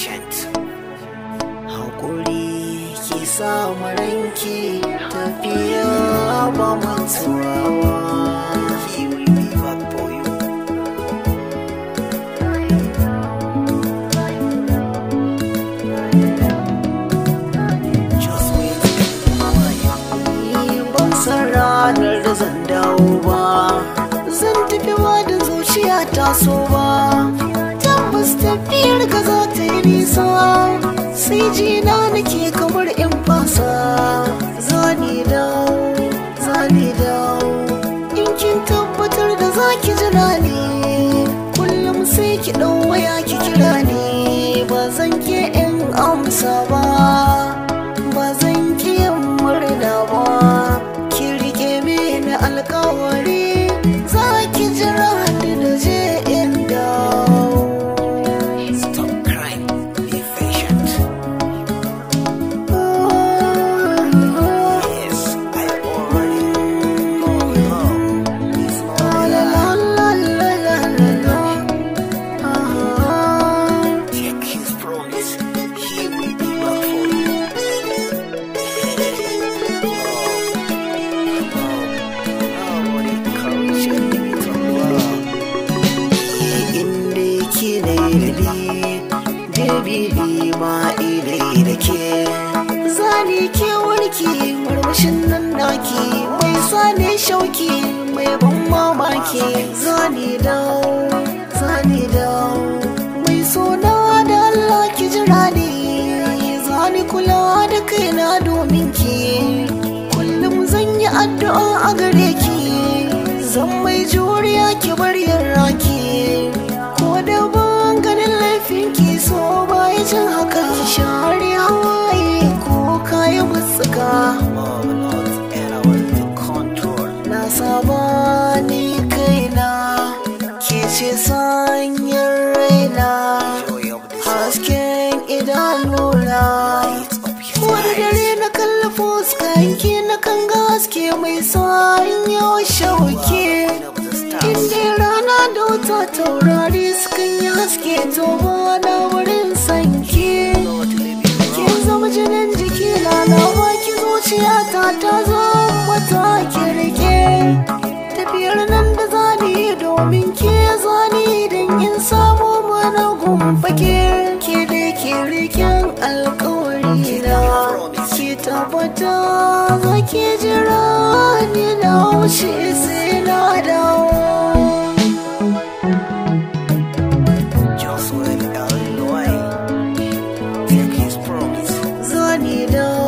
patient. Hakuri ki samu ranki tafiya ba mantuwa. He will be back for you. Just wait, ban san ranar da zan dawo ba, zan tafi ba da zuciya ta so ba. Tabbas tafiyar ka za ta yi nisa, sai jina nake kamar in fasa. Zani dawo in kin tabbatar da za ki jira ni, kullum sai ki ɗau waya ki kira ni. Ba zan ke in amsa ba, ba zan ki yin murna ba. Ki rike mini alkawari, za ki jira ni da je in dawo. Stop crying, be patient. Yes, I already know. La la la la la la. Take his promise, he will be back for you. Nobody comes and give it up. Inda ki ne dabili ma ilai da ke. Zani ke warki marmashin nan naki, mai sani shauki mai ban mamaki. Zani dawo mai sona da Allah ki jira ni. Zani kula da kaina domin ki, kullum zan yi addu'a a gare ki. Zan mai juriya ki bar yin raki, ko da ban ganin laifin ki so baya jin haka. Ki share hawaye ko kayan musuka. Na saba ni kaina, ke ce sanyar raina, hasken idanuna. Wani dare na kalli fuskanki na kan ga haske mai sanya shauke. Inda rana da wata taurari sukan yi haske, to ba na wurin sanki. Kin zama jinin jikina, na baki zuciyata ta zama ta kirke. Tafiyar nan da zani domin ke zani, don yin samu mana gumfake. Ke da ke riken alkawari na, ki tabbata za ki jira ni na wuce sai na dawo. Just wait, take his promise. Zani dawo.